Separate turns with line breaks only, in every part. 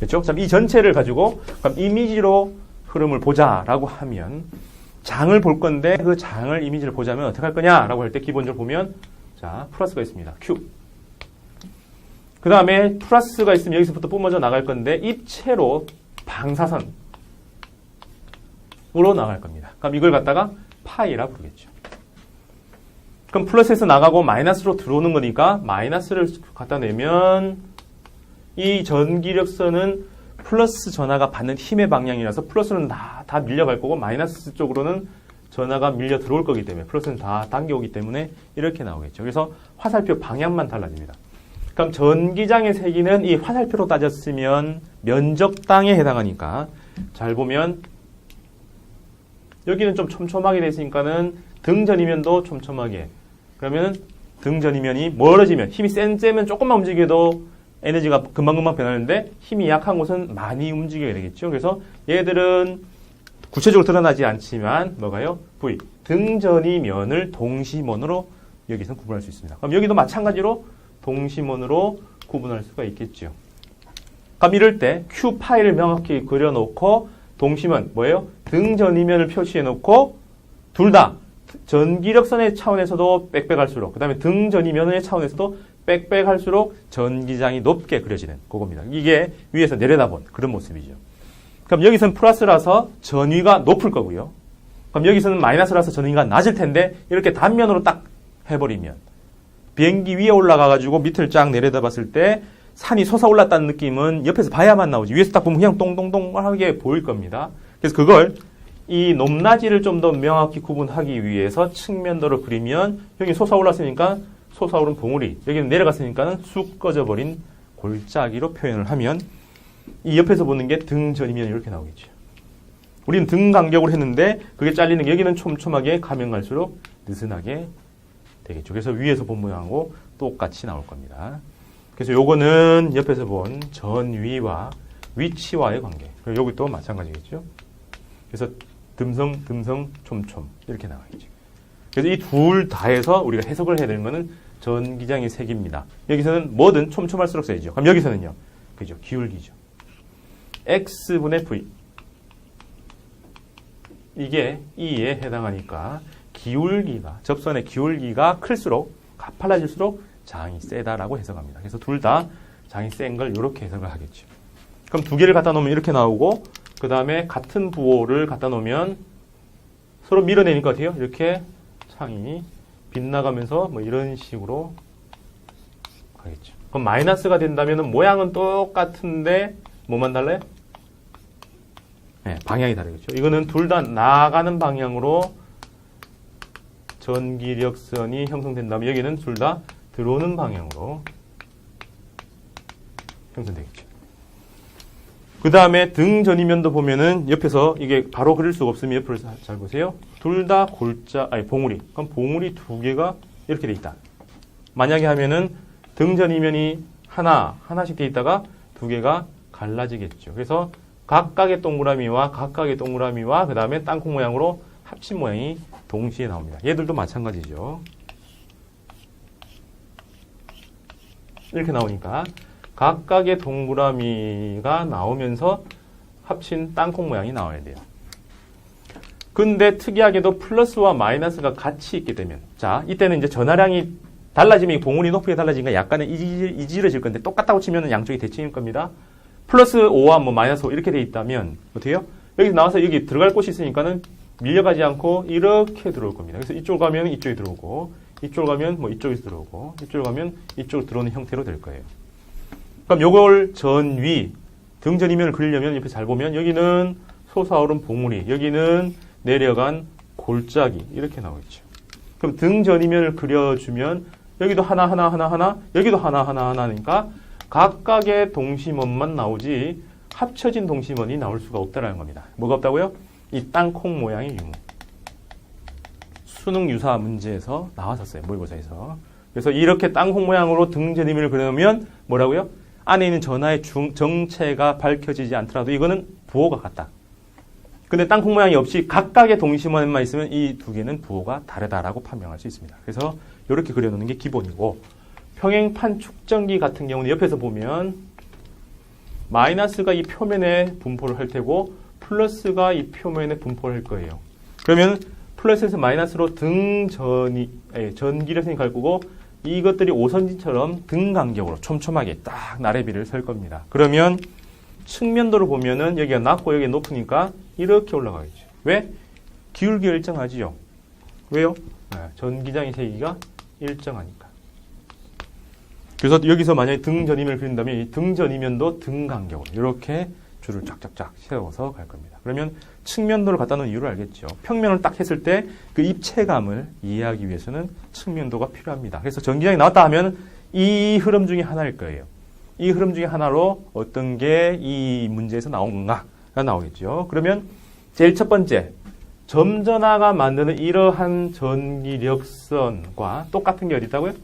그렇죠? 이 전체를 가지고 그럼 이미지로 흐름을 보자라고 하면 장을 볼 건데 그 장을 이미지를 보자면 어떻게 할 거냐라고 할 때 기본적으로 보면 자 플러스가 있습니다. Q. 그 다음에 플러스가 있으면 여기서부터 뿜어져 나갈 건데 입체로 방사선으로 나갈 겁니다. 그럼 이걸 갖다가 파이라 부르겠죠. 그럼 플러스에서 나가고 마이너스로 들어오는 거니까 마이너스를 갖다 내면 이 전기력선은 플러스 전하가 받는 힘의 방향이라서 플러스는 다 밀려갈 거고 마이너스 쪽으로는 전하가 밀려 들어올 거기 때문에 플러스는 다 당겨오기 때문에 이렇게 나오겠죠. 그래서 화살표 방향만 달라집니다. 그럼 전기장의 세기는 이 화살표로 따졌으면 면적당에 해당하니까 잘 보면 여기는 좀 촘촘하게 돼 있으니까는 등전이면도 촘촘하게 그러면 등전이면이 멀어지면 힘이 센 째면 조금만 움직여도 에너지가 금방금방 변하는데 힘이 약한 곳은 많이 움직여야 되겠죠. 그래서 얘들은 구체적으로 드러나지 않지만 뭐가요? V 등전이면을 동시면으로 여기서 구분할 수 있습니다. 그럼 여기도 마찬가지로 동시면으로 구분할 수가 있겠죠. 그럼 이럴 때 Q 파이를 명확히 그려놓고 동시면 뭐예요? 등전이면을 표시해놓고 둘 다 전기력선의 차원에서도 빽빽할수록 그 다음에 등전이면의 차원에서도 빽빽할수록 전기장이 높게 그려지는 그겁니다. 이게 위에서 내려다본 그런 모습이죠. 그럼 여기서는 플러스라서 전위가 높을 거고요. 그럼 여기서는 마이너스라서 전위가 낮을 텐데 이렇게 단면으로 딱 해버리면 비행기 위에 올라가가지고 밑을 쫙 내려다봤을 때 산이 솟아올랐다는 느낌은 옆에서 봐야만 나오지 위에서 딱 보면 그냥 동동동하게 보일 겁니다. 그래서 그걸 이 높낮이를 좀 더 명확히 구분하기 위해서 측면도를 그리면 여기 솟아올랐으니까 솟아오른 봉우리 여기는 내려갔으니까는 쑥 꺼져버린 골짜기로 표현을 하면 이 옆에서 보는 게 등전이면 이렇게 나오겠죠. 우리는 등 간격으로 했는데 그게 잘리는 게 여기는 촘촘하게 가면 갈수록 느슨하게 되겠죠. 그래서 위에서 본 모양하고 똑같이 나올 겁니다. 그래서 요거는 옆에서 본 전위와 위치와의 관계. 그리고 여기 또 마찬가지겠죠. 그래서 듬성, 촘촘 이렇게 나와야죠. 그래서 이 둘 다 해서 우리가 해석을 해야 되는 거는 전기장의 색입니다. 여기서는 뭐든 촘촘할수록 써야죠. 그럼 여기서는요. 그죠? 기울기죠. X분의 V. 이게 E에 해당하니까 기울기가, 접선의 기울기가 클수록, 가팔라질수록 장이 세다라고 해석합니다. 그래서 둘 다 장이 센 걸 이렇게 해석을 하겠죠. 그럼 두 개를 갖다 놓으면 이렇게 나오고, 그 다음에 같은 부호를 갖다 놓으면 서로 밀어내니까 어때요? 이렇게 창이 빗나가면서 뭐 이런 식으로 가겠죠. 그럼 마이너스가 된다면 모양은 똑같은데 뭐만 달라요? 네, 방향이 다르겠죠. 이거는 둘 다 나가는 방향으로 전기력선이 형성된다면 여기는 둘 다 들어오는 방향으로 형성되겠죠. 그 다음에 등전이면도 보면은 옆에서 이게 바로 그릴 수가 없으면 옆으로 잘 보세요. 둘 다 봉우리. 그럼 봉우리 두 개가 이렇게 돼 있다. 만약에 하면은 등전이면이 하나씩 돼 있다가 두 개가 갈라지겠죠. 그래서 각각의 동그라미와 그 다음에 땅콩 모양으로 합친 모양이 동시에 나옵니다. 얘들도 마찬가지죠. 이렇게 나오니까 각각의 동그라미가 나오면서 합친 땅콩 모양이 나와야 돼요. 근데 특이하게도 플러스와 마이너스가 같이 있게 되면 자 이때는 이제 전하량이 달라지면 봉우리 높이가 달라지니까 약간은 이질해질 건데 똑같다고 치면 양쪽이 대칭일 겁니다. 플러스 5와 뭐 마이너스 5 이렇게 돼 있다면 어떻게 해요? 여기 나와서 여기 들어갈 곳이 있으니까는 밀려가지 않고 이렇게 들어올 겁니다. 그래서 이쪽 가면 이쪽이 들어오고 이쪽 가면 뭐 이쪽에서 들어오고 이쪽 가면 이쪽으로 들어오는 형태로 될 거예요. 그럼 요걸 전위 등전이면을 그리려면 옆에 잘 보면 여기는 솟아오른 봉우리 여기는 내려간 골짜기 이렇게 나오겠죠. 그럼 등전이면을 그려주면 여기도 하나 여기도 하나니까 각각의 동심원만 나오지 합쳐진 동심원이 나올 수가 없다라는 겁니다. 뭐가 없다고요? 이 땅콩 모양의 유무. 수능 유사 문제에서 나왔었어요. 모의고사에서. 그래서 이렇게 땅콩 모양으로 등전이면을 그려놓으면 뭐라고요? 안에 있는 전하의 정체가 밝혀지지 않더라도 이거는 부호가 같다. 근데 땅콩 모양이 없이 각각의 동심원만 있으면 이 두 개는 부호가 다르다라고 판명할 수 있습니다. 그래서 이렇게 그려놓는 게 기본이고 평행판 축전기 같은 경우는 옆에서 보면 마이너스가 이 표면에 분포를 할 테고 플러스가 이 표면에 분포를 할 거예요. 그러면 플러스에서 마이너스로 전기력선이 갈 거고 이것들이 오선진처럼 등간격으로 촘촘하게 딱 나래비를 설 겁니다. 그러면 측면도를 보면은 여기가 낮고 여기가 높으니까 이렇게 올라가겠죠. 왜? 기울기가 일정하지요. 왜요? 전기장의 세기가 일정하니까. 그래서 여기서 만약에 등전이면을 그린다면 이 등전이면도 등간격으로 이렇게 줄을 쫙쫙쫙 세워서 갈 겁니다. 그러면 측면도를 갖다 놓은 이유를 알겠죠. 평면을 딱 했을 때 그 입체감을 이해하기 위해서는 측면도가 필요합니다. 그래서 전기장이 나왔다 하면 이 흐름 중에 하나일 거예요. 이 흐름 중에 하나로 어떤 게 이 문제에서 나온 건가가 나오겠죠. 그러면 제일 첫 번째, 점전화가 만드는 이러한 전기력선과 똑같은 게 어디 있다고요?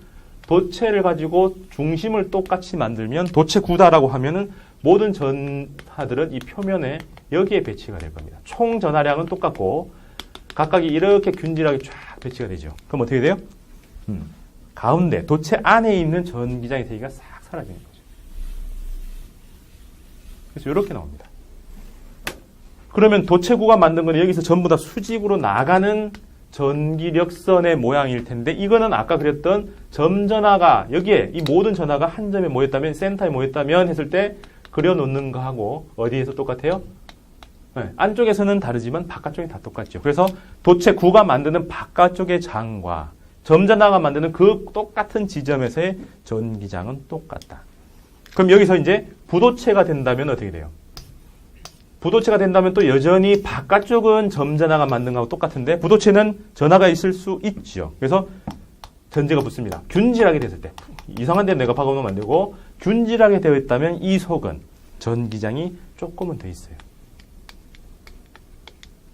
도체를 가지고 중심을 똑같이 만들면 도체 구다라고 하면은 모든 전하들은 이 표면에 여기에 배치가 될 겁니다. 총 전하량은 똑같고 각각이 이렇게 균질하게 쫙 배치가 되죠. 그럼 어떻게 돼요? 가운데 도체 안에 있는 전기장의 세기가 싹 사라지는 거죠. 그래서 이렇게 나옵니다. 그러면 도체구가 만든 거는 여기서 전부 다 수직으로 나가는 전기력선의 모양일 텐데 이거는 아까 그렸던 점전하가 여기에 이 모든 전하가 한 점에 모였다면 센터에 모였다면 했을 때 그려놓는 거하고 어디에서 똑같아요? 네, 안쪽에서는 다르지만 바깥쪽이 다 똑같죠. 그래서 도체구가 만드는 바깥쪽의 장과 점전하가 만드는 그 똑같은 지점에서의 전기장은 똑같다. 그럼 여기서 이제 부도체가 된다면 어떻게 돼요? 부도체가 된다면 또 여전히 바깥쪽은 점전하가 만든 거하고 똑같은데 부도체는 전하가 있을 수 있죠. 그래서 전제가 붙습니다. 균질하게 됐을 때 이상한 데 내가 박아놓으면 안 되고 균질하게 되어 있다면 이 속은 전기장이 조금은 더 있어요.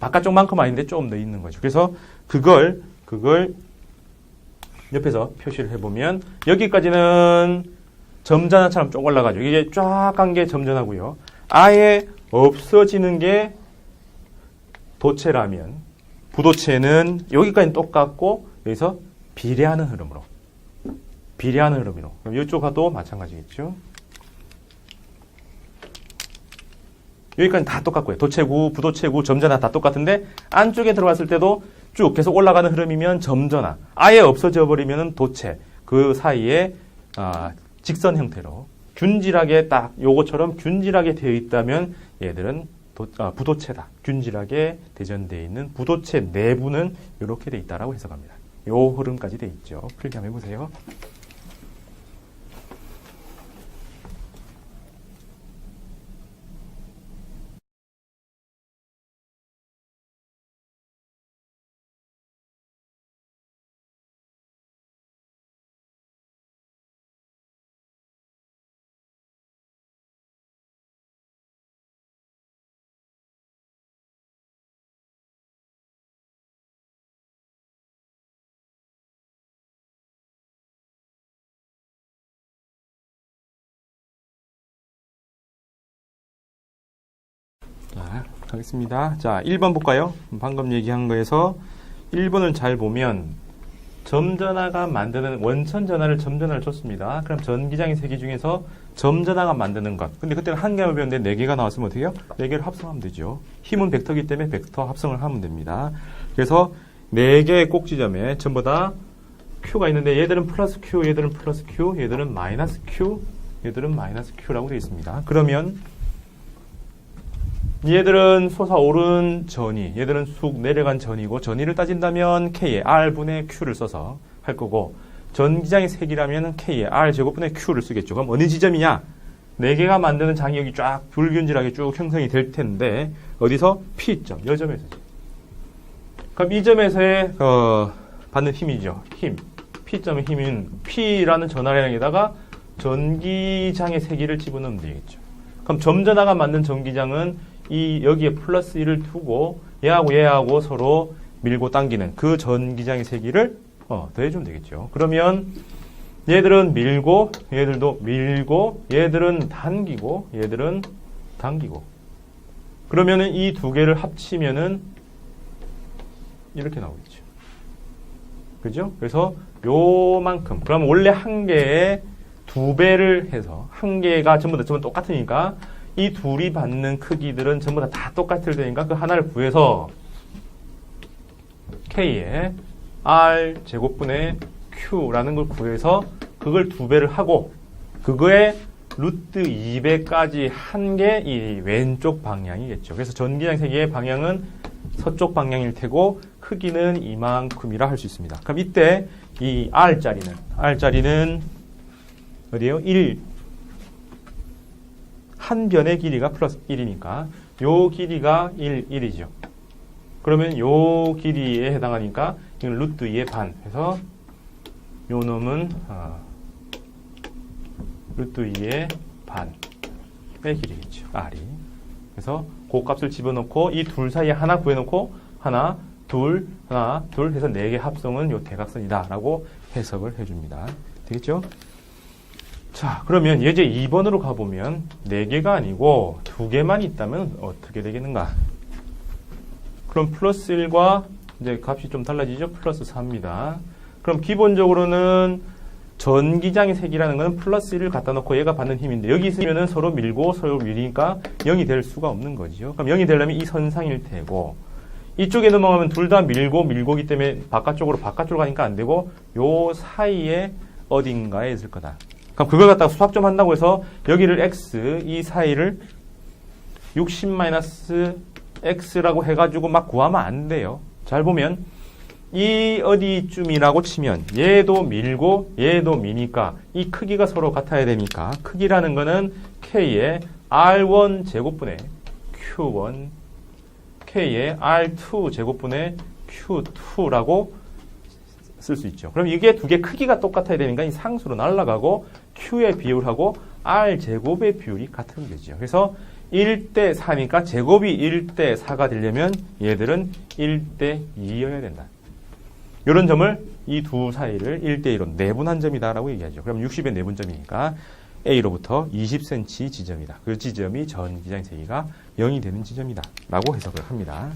바깥쪽만큼 아닌데 조금 더 있는 거죠. 그래서 그걸 옆에서 표시를 해보면 여기까지는 점전화처럼 쭉 올라가죠. 이게 쫙 간 게 점전하고요. 아예 없어지는 게 도체라면 부도체는 여기까지는 똑같고 여기서 비례하는 흐름으로 그럼 이쪽과도 마찬가지겠죠. 여기까지는 다 똑같고요. 도체구, 부도체구, 점전화 다 똑같은데 안쪽에 들어갔을 때도 쭉 계속 올라가는 흐름이면 점전화, 아예 없어져 버리면 도체, 그 사이에 직선 형태로 균질하게 딱 요거처럼 균질하게 되어 있다면 얘들은 부도체다. 균질하게 대전되어 있는 부도체 내부는 이렇게 되어 있다라고 해석합니다. 요 흐름까지 되어 있죠. 풀기 한번 해보세요. 자, 가겠습니다. 자, 1번 볼까요? 방금 얘기한 거에서 1번을 잘 보면 점전화가 만드는 원천 전하를 점전화를 줬습니다. 그럼 전기장의 세기 중에서 점전화가 만드는 것. 근데 그때는 한 개만 배웠는데 4개가 나왔으면 어떻게 해요? 4개를 합성하면 되죠. 힘은 벡터이기 때문에 벡터 합성을 하면 됩니다. 그래서 4개의 꼭 지점에 전부 다 Q가 있는데 얘들은 플러스 Q, 얘들은 플러스 Q, 얘들은 마이너스 Q, 얘들은 마이너스 Q라고 되어 있습니다. 그러면 얘들은 솟아오른 전이, 얘들은 쑥 내려간 전이고 전이를 따진다면 K에 R분의 Q를 써서 할 거고 전기장의 세기라면 K에 R제곱분의 Q를 쓰겠죠. 그럼 어느 지점이냐? 4개가 만드는 장이 여기 쫙 불균질하게 쭉 형성이 될 텐데 어디서? P점, 이 점에서죠. 그럼 이 점에서의 받는 힘이죠. 힘. P점의 힘은 P라는 전하량에다가 전기장의 세기를 집어넣으면 되겠죠. 그럼 점전화가 만든 전기장은 여기에 플러스 1을 두고 얘하고 서로 밀고 당기는 그 전기장의 세기를 더해주면 되겠죠. 그러면 얘들은 밀고 얘들도 밀고 얘들은 당기고 얘들은 당기고 그러면은 이 두 개를 합치면은 이렇게 나오겠죠. 그죠? 그래서 요만큼 그럼 원래 한 개에 2배를 해서 한 개가 전부 다 똑같으니까 이 둘이 받는 크기들은 전부 다 똑같을 테니까 그 하나를 구해서 K에 R 제곱분의 Q라는 걸 구해서 그걸 2배를 하고 그거에 루트 2배까지 한 게 이 왼쪽 방향이겠죠. 그래서 전기장 세기의 방향은 서쪽 방향일 테고 크기는 이만큼이라 할 수 있습니다. 그럼 이때 이 R자리는 어디에요? 1. 한 변의 길이가 플러스 1이니까 요 길이가 1이죠. 그러면 요 길이에 해당하니까 이건 루트 2의 반 해서 요 놈은 루트 2의 반의 길이겠죠. R이. 그래서 그 값을 집어넣고 이 둘 사이에 하나 구해놓고 하나, 둘 해서 4개 합성은 요 대각선이다 라고 해석을 해줍니다. 되겠죠? 자, 그러면 예제 2번으로 가보면 4개가 아니고 2개만 있다면 어떻게 되겠는가? 그럼 플러스 1과 이제 값이 좀 달라지죠? 플러스 4입니다. 그럼 기본적으로는 전기장의 색이라는 것은 플러스 1을 갖다 놓고 얘가 받는 힘인데 여기 있으면은 서로 밀고 서로 밀리니까 0이 될 수가 없는 거죠. 그럼 0이 되려면 이 선상일 테고 이쪽에 넘어가면 둘 다 밀고기 때문에 바깥쪽으로 가니까 안 되고 요 사이에 어딘가에 있을 거다. 그럼 그걸 갖다가 수학 좀 한다고 해서 여기를 x, 이 사이를 60-x라고 해가지고 막 구하면 안 돼요. 잘 보면 이 어디쯤이라고 치면 얘도 밀고 얘도 미니까 이 크기가 서로 같아야 되니까 크기라는 거는 K의 R1 제곱분의 Q1 K의 R2 제곱분의 Q2라고 쓸 수 있죠. 그럼 이게 두 개 크기가 똑같아야 되니까 이 상수로 날아가고 Q의 비율하고 R 제곱의 비율이 같은 거죠. 그래서 1대 4니까 제곱이 1대 4가 되려면 얘들은 1대 2여야 된다. 이런 점을 이 두 사이를 1대1로 내분한 점이다라고 얘기하죠. 그럼 60의 내분점이니까 A로부터 20cm 지점이다. 그 지점이 전기장 세기가 0이 되는 지점이다. 라고 해석을 합니다.